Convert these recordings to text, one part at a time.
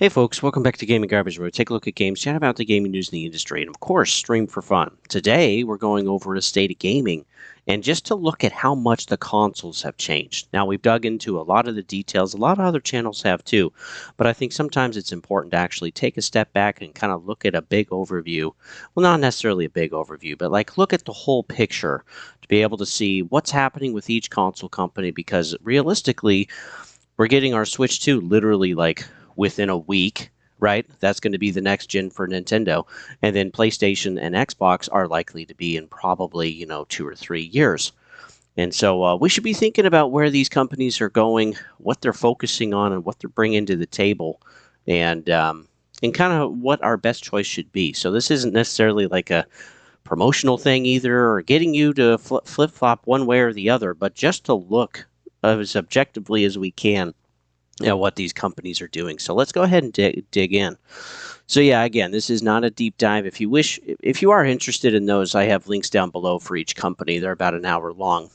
Hey folks, welcome back to Gaming Garbage, where we take a look at games, chat about the gaming news in the industry, and of course, stream for fun. Today, we're going over a state of gaming, and just to look at how much the consoles have changed. Now, we've dug into a lot of the details, a lot of other channels have too, but I think sometimes it's important to actually take a step back and kind of look at a big overview. Well, not necessarily a big overview, but like look at the whole picture to be able to see what's happening with each console company, because realistically, we're getting our Switch 2 literally like within a week, right? That's going to be the next gen for Nintendo. And then PlayStation and Xbox are likely to be in probably, 2 or 3 years. And so we should be thinking about where these companies are going, what they're focusing on, and what they're bringing to the table, and kind of what our best choice should be. So this isn't necessarily like a promotional thing either, or getting you to flip flop one way or the other, but just to look as objectively as we can at what these companies are doing. So let's go ahead and dig in. So yeah, again, this is not a deep dive. If you are interested in those, I have links down below for each company. They're about an hour long.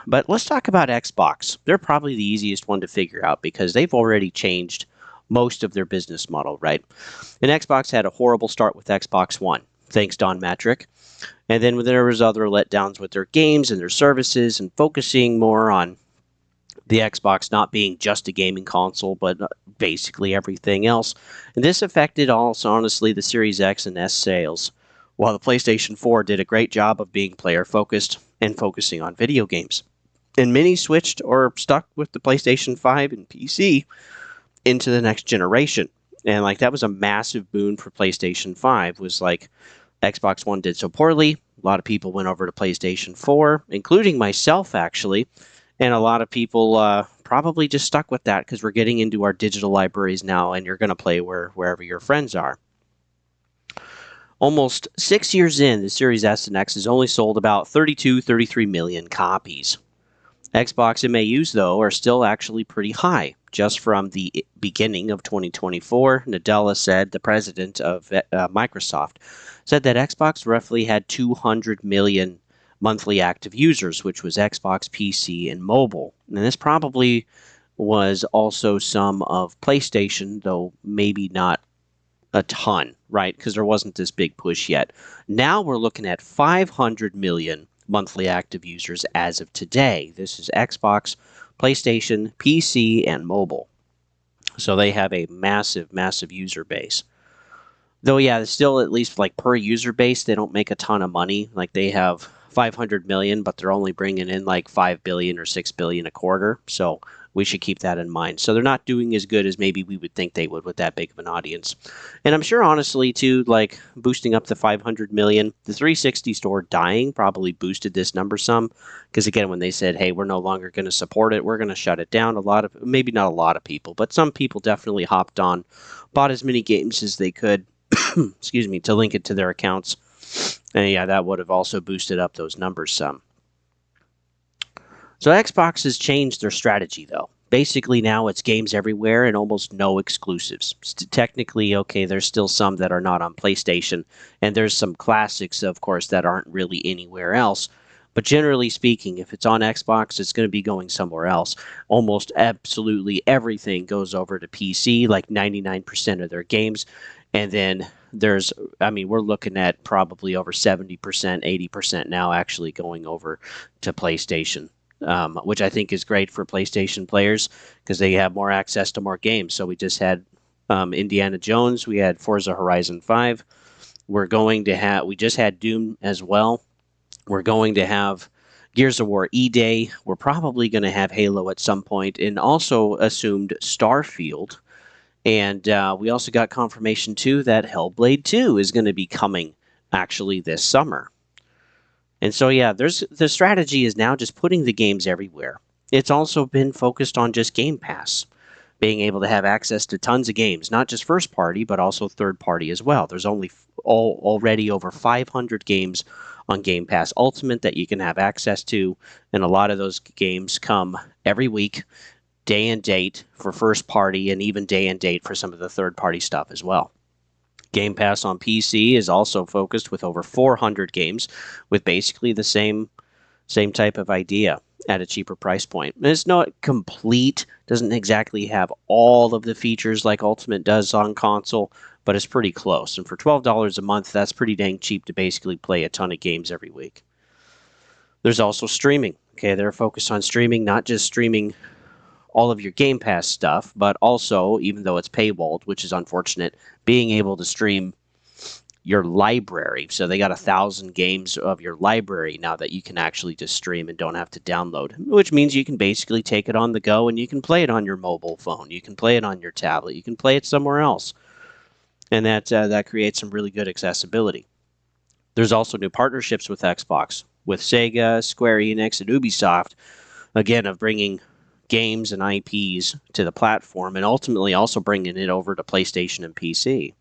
But let's talk about Xbox. They're probably the easiest one to figure out because they've already changed most of their business model, right? And Xbox had a horrible start with Xbox One, thanks Don Matrick. And then there was other letdowns with their games and their services and focusing more on the Xbox not being just a gaming console, but basically everything else. And this affected also, honestly, the Series X and S sales, while the PlayStation 4 did a great job of being player focused and focusing on video games. And many switched or stuck with the PlayStation 5 and PC into the next generation. And like that was a massive boon for PlayStation 5, was like Xbox One did so poorly. A lot of people went over to PlayStation 4, including myself actually. And a lot of people probably just stuck with that because we're getting into our digital libraries now, and you're going to play wherever your friends are. Almost 6 years in, the Series S and X has only sold about 32, 33 million copies. Xbox MAUs, though, are still actually pretty high. Just from the beginning of 2024, Nadella said, the president of Microsoft, said that Xbox roughly had 200 million monthly active users, which was Xbox, PC, and mobile. And this probably was also some of PlayStation, though maybe not a ton, right? Because there wasn't this big push yet. Now we're looking at 500 million monthly active users as of today. This is Xbox, PlayStation, PC, and mobile. So they have a massive, massive user base. Though, yeah, still at least like per user base, they don't make a ton of money. Like they have 500 million, but they're only bringing in like 5 billion or 6 billion a quarter. So we should keep that in mind. So they're not doing as good as maybe we would think they would with that big of an audience. And I'm sure, honestly, too, like boosting up to 500 million, the 360 store dying probably boosted this number some. Because again, when they said, hey, we're no longer going to support it, we're going to shut it down, maybe not a lot of people, but some people definitely hopped on, bought as many games as they could, excuse me, to link it to their accounts. And yeah, that would have also boosted up those numbers some. So Xbox has changed their strategy, though. Basically, now it's games everywhere and almost no exclusives. Technically, okay, there's still some that are not on PlayStation, and there's some classics, of course, that aren't really anywhere else. But generally speaking, if it's on Xbox, it's going to be going somewhere else. Almost absolutely everything goes over to PC, like 99% of their games. And then we're looking at probably over 70%, 80% now actually going over to PlayStation. Which I think is great for PlayStation players because they have more access to more games. So we just had Indiana Jones, we had Forza Horizon 5. We just had Doom as well. We're going to have Gears of War E-Day. We're probably going to have Halo at some point, and also assumed Starfield. And we also got confirmation, too, that Hellblade 2 is going to be coming actually this summer. And so, yeah, the strategy is now just putting the games everywhere. It's also been focused on just Game Pass, being able to have access to tons of games, not just first party, but also third party as well. There's already over 500 games on Game Pass Ultimate that you can have access to, and a lot of those games come every week, day and date for first party, and even day and date for some of the third party stuff as well. Game Pass on PC is also focused with over 400 games with basically the same Same type of idea at a cheaper price point. It's not complete, doesn't exactly have all of the features like Ultimate does on console, but it's pretty close. And for $12 a month, that's pretty dang cheap to basically play a ton of games every week. There's also streaming. Okay, they're focused on streaming, not just streaming all of your Game Pass stuff, but also, even though it's paywalled, which is unfortunate, being able to stream your library. So they got 1,000 games of your library now that you can actually just stream and don't have to download, which means you can basically take it on the go and you can play it on your mobile phone. You can play it on your tablet. You can play it somewhere else. And that creates some really good accessibility. There's also new partnerships with Xbox, with Sega, Square Enix, and Ubisoft, again, of bringing games and IPs to the platform and ultimately also bringing it over to PlayStation and PC.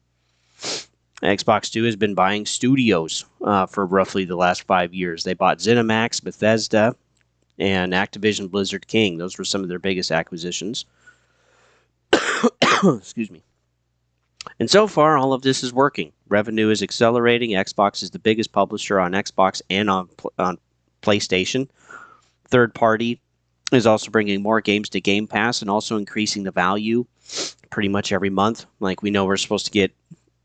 Xbox 2 has been buying studios for roughly the last 5 years. They bought ZeniMax, Bethesda, and Activision Blizzard King. Those were some of their biggest acquisitions. Excuse me. And so far, all of this is working. Revenue is accelerating. Xbox is the biggest publisher on Xbox and on PlayStation. Third party is also bringing more games to Game Pass and also increasing the value pretty much every month. Like we know we're supposed to get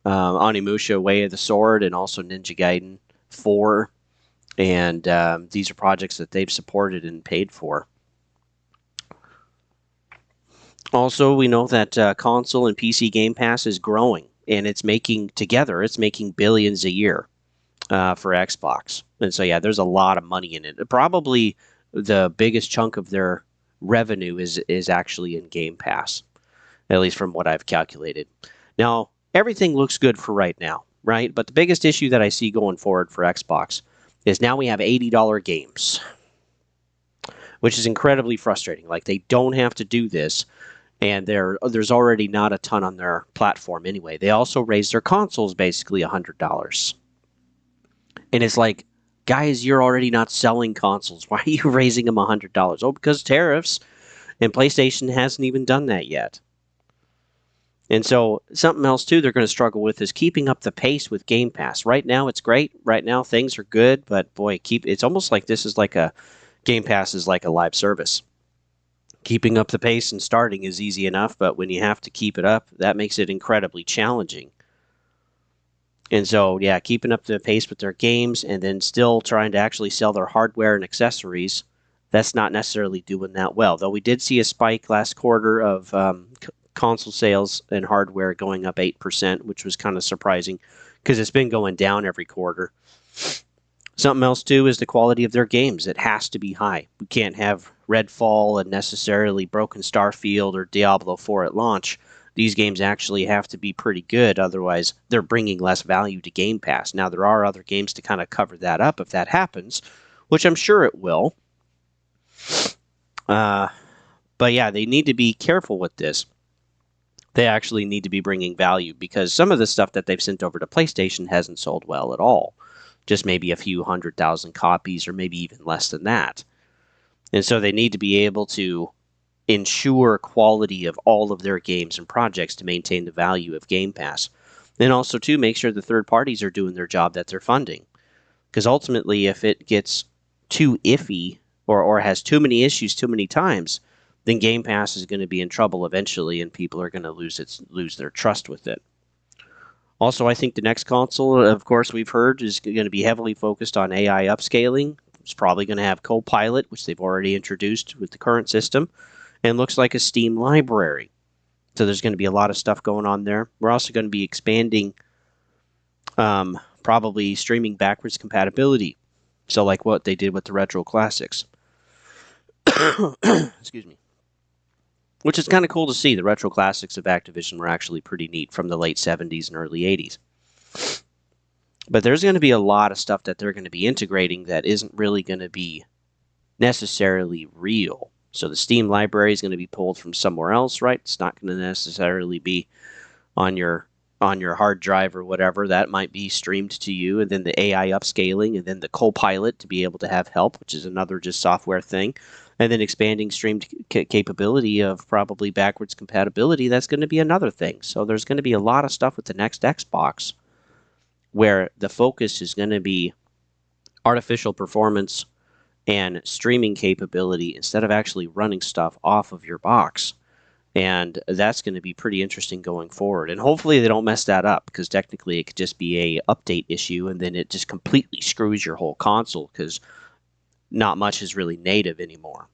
Onimusha Way of the Sword and also Ninja Gaiden 4. And these are projects that they've supported and paid for. Also, we know that console and PC Game Pass is growing, and it's making billions a year for Xbox. And so, yeah, there's a lot of money in it. Probably the biggest chunk of their revenue is actually in Game Pass, at least from what I've calculated. Now, everything looks good for right now, right? But the biggest issue that I see going forward for Xbox is now we have $80 games, which is incredibly frustrating. Like, they don't have to do this, and there's already not a ton on their platform anyway. They also raised their consoles basically $100. And it's like, guys, you're already not selling consoles. Why are you raising them $100? Oh, because tariffs, and PlayStation hasn't even done that yet. And so something else, too, they're going to struggle with is keeping up the pace with Game Pass. Right now, it's great. Right now, things are good. But, boy, it's almost like this is like Game Pass is like a live service. Keeping up the pace and starting is easy enough, but when you have to keep it up, that makes it incredibly challenging. And so, yeah, keeping up the pace with their games and then still trying to actually sell their hardware and accessories, that's not necessarily doing that well. Though we did see a spike last quarter of console sales and hardware going up 8%, which was kind of surprising because it's been going down every quarter. Something else, too, is the quality of their games. It has to be high. We can't have Redfall and necessarily Broken Starfield or Diablo 4 at launch. These games actually have to be pretty good. Otherwise, they're bringing less value to Game Pass. Now, there are other games to kind of cover that up if that happens, which I'm sure it will. But, yeah, they need to be careful with this. They actually need to be bringing value because some of the stuff that they've sent over to PlayStation hasn't sold well at all. Just maybe a few 100,000 copies or maybe even less than that. And so they need to be able to ensure quality of all of their games and projects to maintain the value of Game Pass. And also, to make sure the third parties are doing their job that they're funding. Because ultimately, if it gets too iffy or has too many issues too many times, then Game Pass is going to be in trouble eventually and people are going to lose their trust with it. Also, I think the next console, of course, we've heard is going to be heavily focused on AI upscaling. It's probably going to have Copilot, which they've already introduced with the current system, and looks like a Steam library. So there's going to be a lot of stuff going on there. We're also going to be expanding probably streaming backwards compatibility. So like what they did with the Retro Classics. Excuse me. Which is kind of cool to see. The Retro Classics of Activision were actually pretty neat from the late 70s and early 80s. But there's going to be a lot of stuff that they're going to be integrating that isn't really going to be necessarily real. So the Steam library is going to be pulled from somewhere else, right? It's not going to necessarily be on your hard drive or whatever. That might be streamed to you. And then the AI upscaling and then the Copilot to be able to have help, which is another just software thing. And then expanding streamed capability of probably backwards compatibility, that's going to be another thing. So there's going to be a lot of stuff with the next Xbox where the focus is going to be artificial performance and streaming capability instead of actually running stuff off of your box. And that's going to be pretty interesting going forward. And hopefully they don't mess that up, because technically it could just be a update issue and then it just completely screws your whole console, because not much is really native anymore.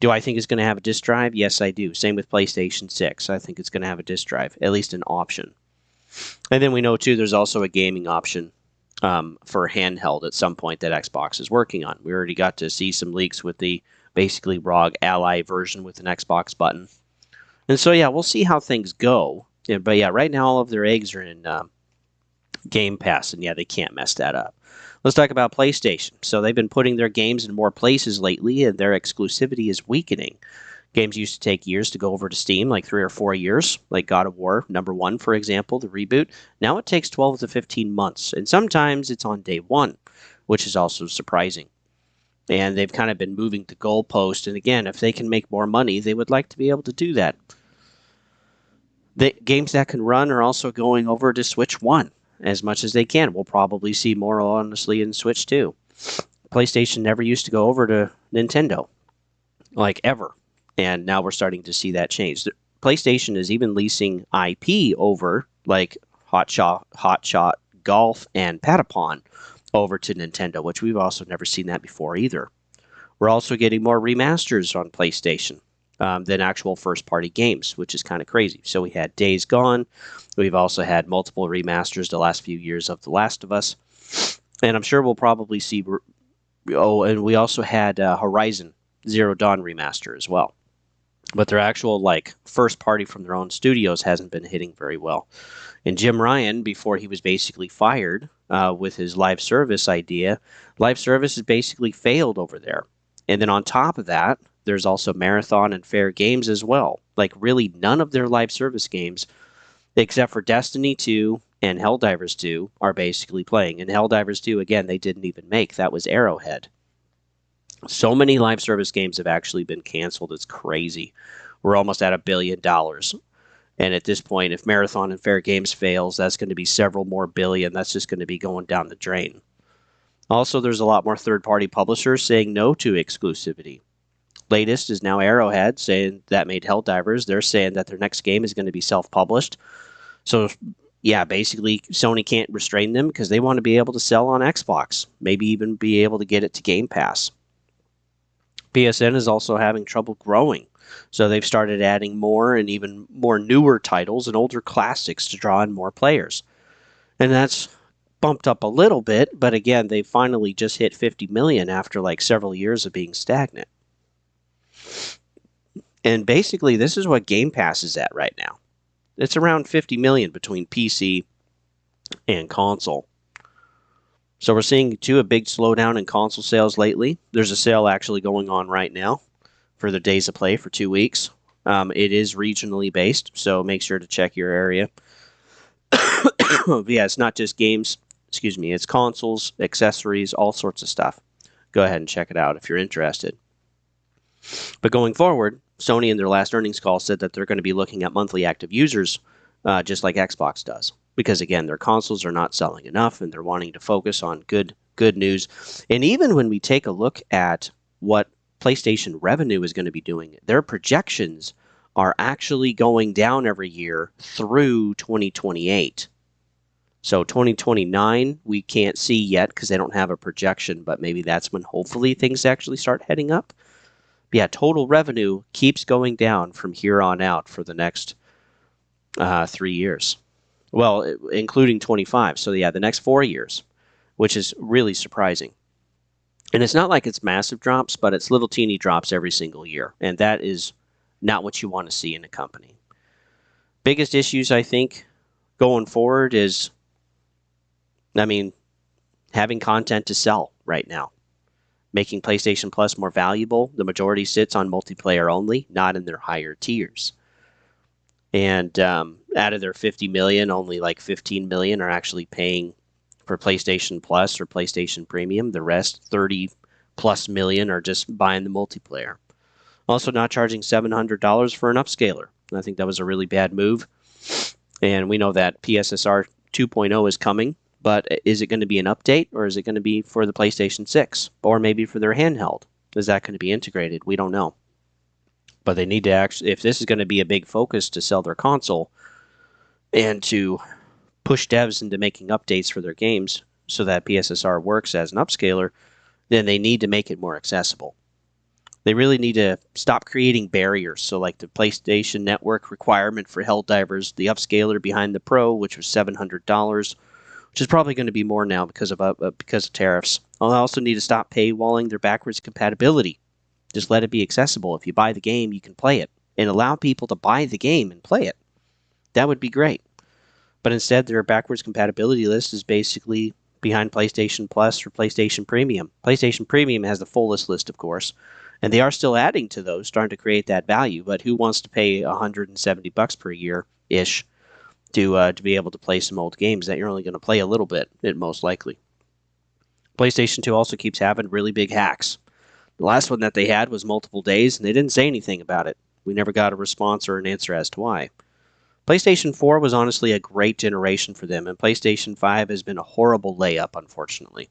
Do I think it's going to have a disk drive? Yes, I do. Same with PlayStation 6. I think it's going to have a disk drive, at least an option. And then we know, too, there's also a gaming option for handheld at some point that Xbox is working on. We already got to see some leaks with the basically ROG Ally version with an Xbox button. And so, yeah, we'll see how things go. Yeah, but, yeah, right now all of their eggs are in Game Pass, and, yeah, they can't mess that up. Let's talk about PlayStation. So they've been putting their games in more places lately, and their exclusivity is weakening. Games used to take years to go over to Steam, like 3 or 4 years, like God of War #1, for example, the reboot. Now it takes 12 to 15 months, and sometimes it's on day one, which is also surprising. And they've kind of been moving the goalpost, and again, if they can make more money, they would like to be able to do that. The games that can run are also going over to Switch 1 as much as they can. We'll probably see more, honestly, in Switch 2. PlayStation never used to go over to Nintendo, like ever. And now we're starting to see that change. PlayStation is even leasing IP over, like Hot Shot Golf and Patapon, over to Nintendo, which we've also never seen that before either. We're also getting more remasters on PlayStation than actual first-party games, which is kind of crazy. So we had Days Gone. We've also had multiple remasters the last few years of The Last of Us. And I'm sure we'll probably see... Oh, and we also had Horizon Zero Dawn remaster as well. But their actual, like, first party from their own studios hasn't been hitting very well. And Jim Ryan, before he was basically fired with his live service idea, live service has basically failed over there. And then on top of that, there's also Marathon and Fair Games as well. Like, really none of their live service games, except for Destiny 2 and Helldivers 2, are basically playing. And Helldivers 2, again, they didn't even make. That was Arrowhead. So many live service games have actually been canceled. It's crazy. We're almost at $1 billion. And at this point, if Marathon and Fair Games fails, that's going to be several more billion. That's just going to be going down the drain. Also, there's a lot more third-party publishers saying no to exclusivity. Latest is now Arrowhead, saying that made Helldivers. They're saying that their next game is going to be self-published. So, yeah, basically, Sony can't restrain them because they want to be able to sell on Xbox. Maybe even be able to get it to Game Pass. PSN is also having trouble growing. So they've started adding more and even more newer titles and older classics to draw in more players. And that's bumped up a little bit, but again, they finally just hit 50 million after like several years of being stagnant. And basically, this is what Game Pass is at right now. It's around 50 million between PC and console. So we're seeing, too, a big slowdown in console sales lately. There's a sale actually going on right now for the Days of Play for 2 weeks. It is regionally based, so make sure to check your area. Yeah, it's not just games. Excuse me. It's consoles, accessories, all sorts of stuff. Go ahead and check it out if you're interested. But going forward, Sony in their last earnings call said that they're going to be looking at monthly active users just like Xbox does. Because, again, their consoles are not selling enough, and they're wanting to focus on good news. And even when we take a look at what PlayStation revenue is going to be doing, their projections are actually going down every year through 2028. So 2029, we can't see yet because they don't have a projection, but maybe that's when hopefully things actually start heading up. But yeah, total revenue keeps going down from here on out for the next 3 years. Well, including 25. So, yeah, the next 4 years, which is really surprising. And it's not like it's massive drops, but it's little teeny drops every single year. And that is not what you want to see in a company. Biggest issues, I think, going forward is, having content to sell right now. Making PlayStation Plus more valuable. The majority sits on multiplayer only, not in their higher tiers. And out of their 50 million, only like 15 million are actually paying for PlayStation Plus or PlayStation Premium. The rest, 30 plus million, are just buying the multiplayer. Also not charging $700 for an upscaler. I think that was a really bad move. And we know that PSSR 2.0 is coming, but is it going to be an update, or is it going to be for the PlayStation 6, or maybe for their handheld? is that going to be integrated? We don't know. But they need to actually, if this is going to be a big focus to sell their console and to push devs into making updates for their games so that PSSR works as an upscaler, then they need to make it more accessible. They really need to stop creating barriers. So like the PlayStation Network requirement for Helldivers, the upscaler behind the Pro, which was $700, which is probably going to be more now because of tariffs. They'll also need to stop paywalling their backwards compatibility. Just let it be accessible. If you buy the game, you can play it, and allow people to buy the game and play it. That would be great. But instead, their backwards compatibility list is basically behind PlayStation Plus or PlayStation Premium. PlayStation Premium has the fullest list, of course, and they are still adding to those, starting to create that value. But who wants to pay $170 per year-ish to be able to play some old games that you're only going to play a little bit, most likely? PlayStation 2 also keeps having really big hacks. The last one that they had was multiple days, and they didn't say anything about it. We never got a response or an answer as to why. PlayStation 4 was honestly a great generation for them, and PlayStation 5 has been a horrible layup, unfortunately.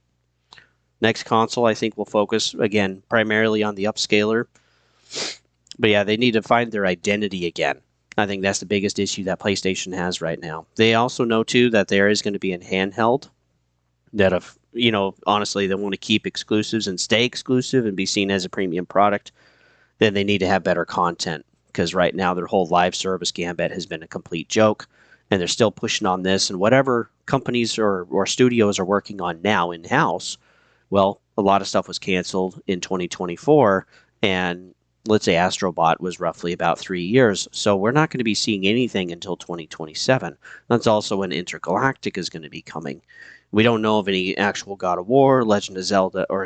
Next console, I think, will focus, again, primarily on the upscaler. But yeah, they need to find their identity again. I think that's the biggest issue that PlayStation has right now. They also know, too, that there is going to be a handheld that, if honestly, they want to keep exclusives and stay exclusive and be seen as a premium product, then they need to have better content. Because right now their whole live service gambit has been a complete joke, and they're still pushing on this. And whatever companies or studios are working on now in-house, well, a lot of stuff was canceled in 2024, and let's say Astrobot was roughly about 3 years. So we're not going to be seeing anything until 2027. That's also when Intergalactic is going to be coming. We don't know of any actual God of War, Legend of Zelda, or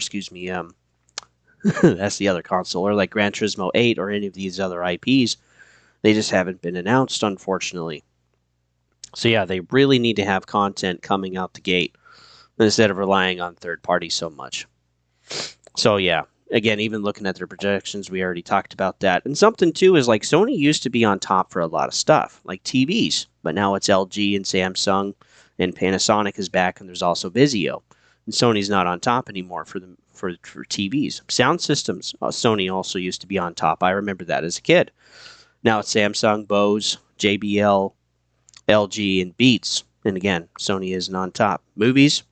that's the other console, or like Gran Turismo 8 or any of these other IPs. They just haven't been announced, unfortunately. So yeah, they really need to have content coming out the gate instead of relying on third parties so much. So yeah, again, even looking at their projections, we already talked about that. And something too is like Sony used to be on top for a lot of stuff, like TVs, but now it's LG and Samsung, and Panasonic is back, and there's also Vizio. And Sony's not on top anymore for TVs. Sound systems, Sony also used to be on top. I remember that as a kid. Now it's Samsung, Bose, JBL, LG, and Beats. And again, Sony isn't on top. Movies,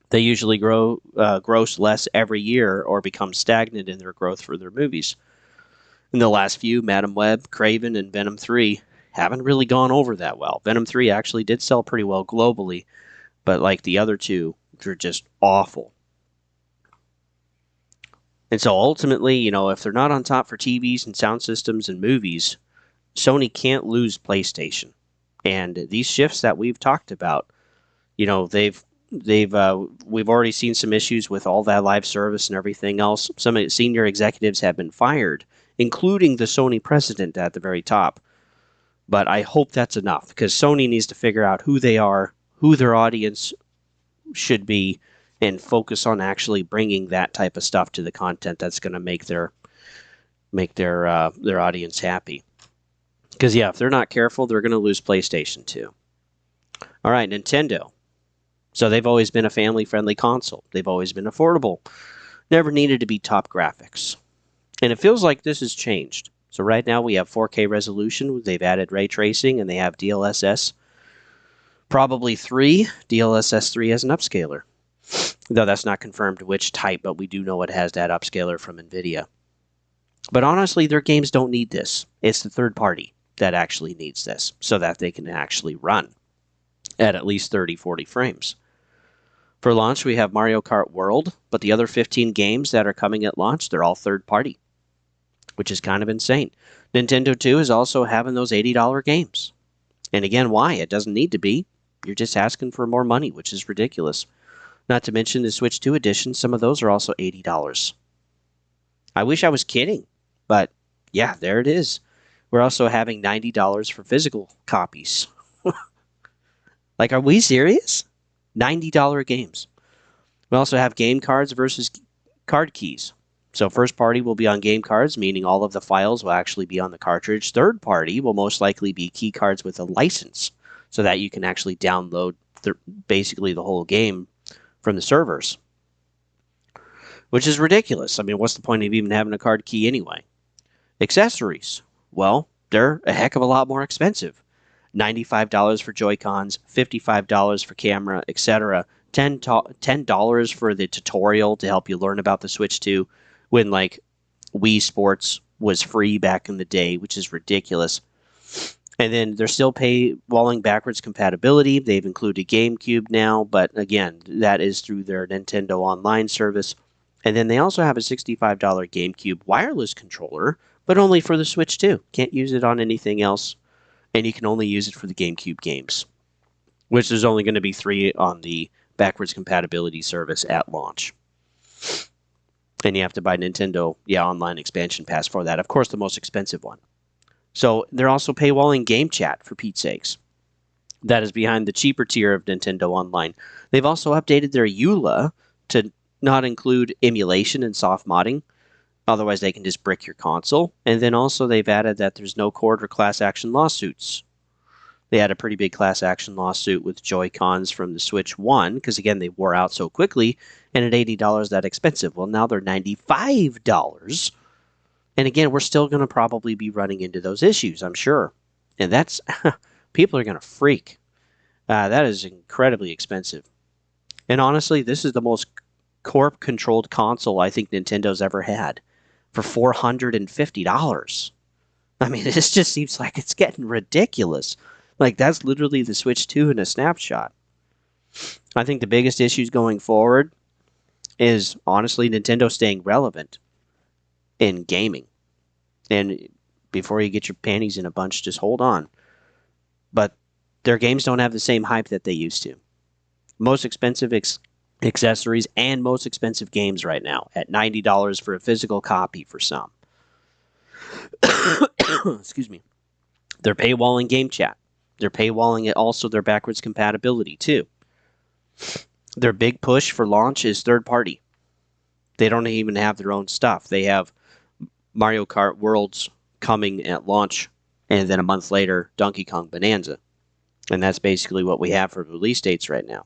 they usually gross less every year or become stagnant in their growth for their movies. In the last few, Madam Web, Craven, and Venom 3 haven't really gone over that well. Venom 3 actually did sell pretty well globally, but like the other two, they're just awful. And so ultimately, if they're not on top for TVs and sound systems and movies, Sony can't lose PlayStation. And these shifts that we've talked about, we've already seen some issues with all that live service and everything else. Some senior executives have been fired, including the Sony president at the very top. But I hope that's enough, because Sony needs to figure out who they are, who their audience should be, and focus on actually bringing that type of stuff to the content that's going to make their audience happy. Because yeah, if they're not careful, they're going to lose PlayStation 2. All right, Nintendo. So they've always been a family-friendly console. They've always been affordable. Never needed to be top graphics. And it feels like this has changed. So right now we have 4K resolution. They've added ray tracing, and they have DLSS. Probably 3. DLSS 3 as an upscaler. Though that's not confirmed which type, but we do know it has that upscaler from NVIDIA. But honestly, their games don't need this. It's the third party that actually needs this, so that they can actually run at least 30, 40 frames. For launch, we have Mario Kart World, but the other 15 games that are coming at launch, they're all third party, which is kind of insane. Nintendo 2 is also having those $80 games. And again, why? It doesn't need to be. You're just asking for more money, which is ridiculous. Not to mention the Switch 2 edition, some of those are also $80. I wish I was kidding, but yeah, there it is. We're also having $90 for physical copies. Like, are we serious? $90 games. We also have game cards versus card keys. So first party will be on game cards, meaning all of the files will actually be on the cartridge. Third party will most likely be key cards with a license, so that you can actually download basically the whole game from the servers. which is ridiculous. I mean, what's the point of even having a card key anyway? Accessories, well, they're a heck of a lot more expensive. $95 for Joy-Cons, $55 for camera, etc. $10 for the tutorial to help you learn about the Switch 2 when like Wii Sports was free back in the day, which is ridiculous. And then they're still paywalling backwards compatibility. They've included GameCube now, but again, that is through their Nintendo Online service. And then they also have a $65 GameCube wireless controller, but only for the Switch 2. Can't use it on anything else, and you can only use it for the GameCube games, which there's only going to be 3 on the backwards compatibility service at launch. And you have to buy Nintendo Online Expansion Pass for that. Of course, the most expensive one. So they're also paywalling Game Chat, for Pete's sakes. That is behind the cheaper tier of Nintendo Online. They've also updated their EULA to not include emulation and soft modding. Otherwise, they can just brick your console. And then also they've added that there's no court or class action lawsuits. They had a pretty big class action lawsuit with Joy-Cons from the Switch 1, because again, they wore out so quickly, and at $80 that expensive. Well, now they're $95. And again, we're still going to probably be running into those issues, I'm sure. And that's, people are going to freak. That is incredibly expensive. And honestly, this is the most corp-controlled console I think Nintendo's ever had for $450. I mean, this just seems like it's getting ridiculous. Like, that's literally the Switch 2 in a snapshot. I think the biggest issues going forward is, honestly, Nintendo staying relevant in gaming. And before you get your panties in a bunch, just hold on. But their games don't have the same hype that they used to. Most expensive accessories and most expensive games right now at $90 for a physical copy for some. Excuse me. They're paywalling Game Chat. They're paywalling it also their backwards compatibility too. Their big push for launch is third party. They don't even have their own stuff. They have Mario Kart Worlds coming at launch, and then a month later, Donkey Kong Bonanza. And that's basically what we have for release dates right now.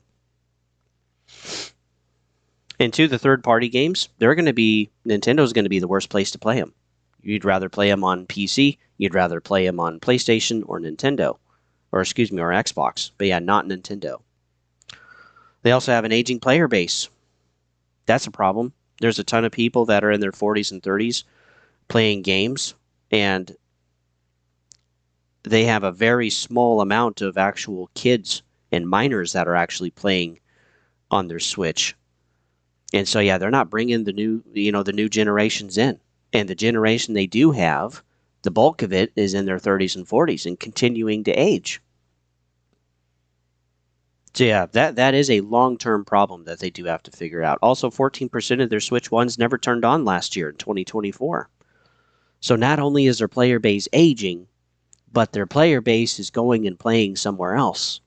And to the third-party games, Nintendo's going to be the worst place to play them. You'd rather play them on PC, you'd rather play them on PlayStation or Nintendo, or Xbox. But yeah, not Nintendo. They also have an aging player base. That's a problem. There's a ton of people that are in their 40s and 30s playing games, and they have a very small amount of actual kids and minors that are actually playing on their Switch. And so, yeah, they're not bringing the new generations in. And the generation they do have, the bulk of it is in their 30s and 40s and continuing to age. So, yeah, that is a long-term problem that they do have to figure out. Also, 14% of their Switch 1s never turned on last year in 2024. So not only is their player base aging, but their player base is going and playing somewhere else,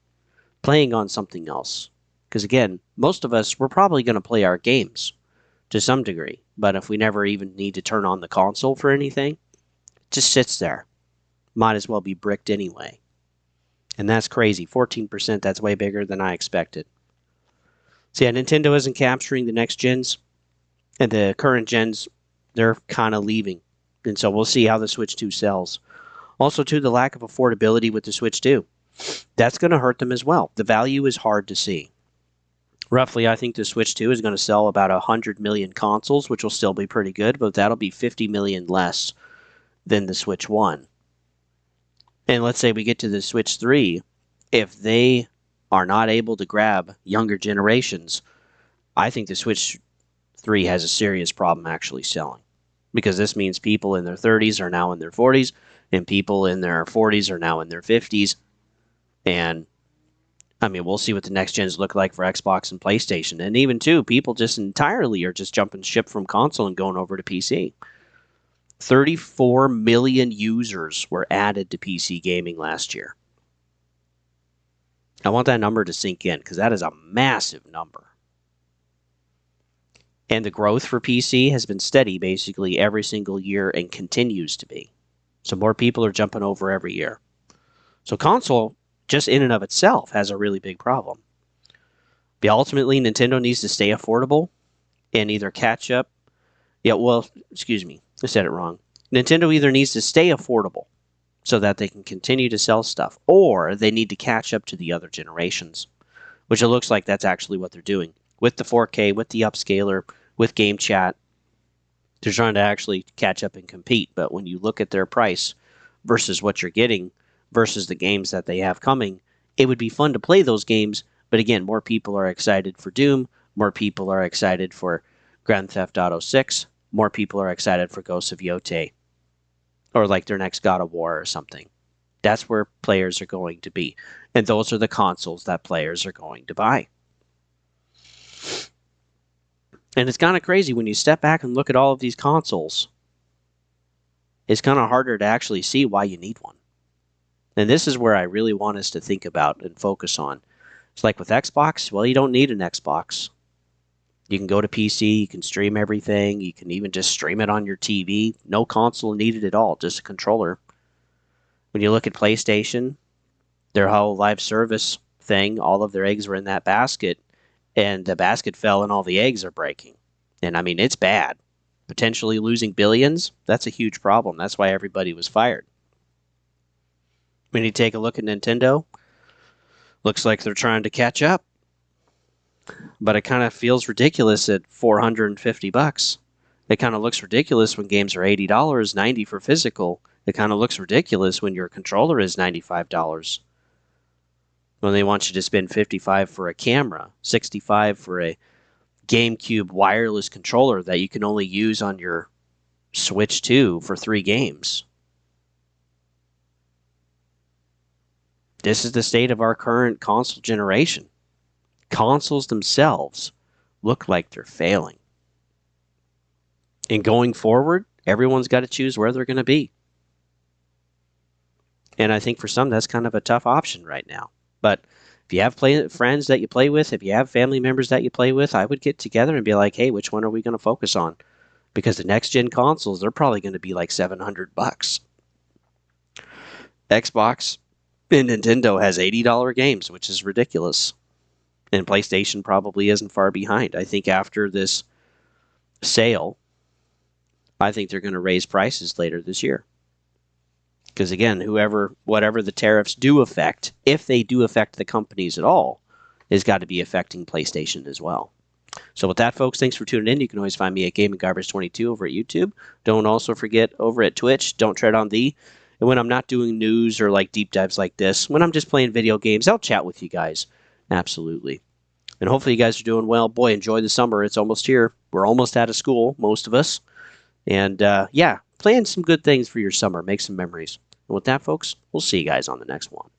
playing on something else. Because again, most of us, we're probably going to play our games to some degree. But if we never even need to turn on the console for anything, it just sits there. Might as well be bricked anyway. And that's crazy. 14%, that's way bigger than I expected. So yeah, Nintendo isn't capturing the next gens. And the current gens, they're kind of leaving. And so we'll see how the Switch 2 sells. Also, too, the lack of affordability with the Switch 2. That's going to hurt them as well. The value is hard to see. Roughly, I think the Switch 2 is going to sell about 100 million consoles, which will still be pretty good, but that'll be 50 million less than the Switch 1. And let's say we get to the Switch 3. If they are not able to grab younger generations, I think the Switch 3 has a serious problem actually selling. Because this means people in their 30s are now in their 40s, and people in their 40s are now in their 50s. And, I mean, we'll see what the next gens look like for Xbox and PlayStation. And even, too, people just entirely are just jumping ship from console and going over to PC. 34 million users were added to PC gaming last year. I want that number to sink in, because that is a massive number. And the growth for PC has been steady basically every single year and continues to be. So more people are jumping over every year. So console, just in and of itself, has a really big problem. But ultimately, Nintendo needs to stay affordable and either catch up. Yeah, well, excuse me, I said it wrong. Nintendo either needs to stay affordable so that they can continue to sell stuff, or they need to catch up to the other generations, which it looks like that's actually what they're doing. With the 4K, with the upscaler, with Game Chat, they're trying to actually catch up and compete. But when you look at their price versus what you're getting versus the games that they have coming, it would be fun to play those games. But again, more people are excited for Doom. More people are excited for Grand Theft Auto 6. More people are excited for Ghosts of Yotei, or like their next God of War or something. That's where players are going to be. And those are the consoles that players are going to buy. And it's kind of crazy when you step back and look at all of these consoles. It's kind of harder to actually see why you need one. And this is where I really want us to think about and focus on. It's like with Xbox, well, you don't need an Xbox. You can go to PC, you can stream everything, you can even just stream it on your TV. No console needed at all, just a controller. When you look at PlayStation, their whole live service thing, all of their eggs were in that basket, and the basket fell and all the eggs are breaking. And I mean, it's bad. Potentially losing billions, that's a huge problem. That's why everybody was fired. When you take a look at Nintendo, looks like they're trying to catch up. But it kind of feels ridiculous at $450. It kind of looks ridiculous when games are $80, $90 for physical. It kind of looks ridiculous when your controller is $95. When they want you to spend $55 for a camera, $65 for a GameCube wireless controller that you can only use on your Switch 2 for 3 games. This is the state of our current console generation. Consoles themselves look like they're failing. And going forward, everyone's got to choose where they're going to be. And I think for some, that's kind of a tough option right now. But if you have friends that you play with, if you have family members that you play with, I would get together and be like, hey, which one are we going to focus on? Because the next-gen consoles, they're probably going to be like $700. Xbox and Nintendo has $80 games, which is ridiculous. And PlayStation probably isn't far behind. I think after this sale, I think they're going to raise prices later this year. Because again, whatever the tariffs do affect, if they do affect the companies at all, has got to be affecting PlayStation as well. So with that, folks, thanks for tuning in. You can always find me at Gaming Garbage 22 over at YouTube. Don't also forget over at Twitch, Don't Tread on Thee. And when I'm not doing news or like deep dives like this, when I'm just playing video games, I'll chat with you guys. Absolutely. And hopefully you guys are doing well. Boy, enjoy the summer. It's almost here. We're almost out of school, most of us. And yeah, plan some good things for your summer. Make some memories. And with that, folks, we'll see you guys on the next one.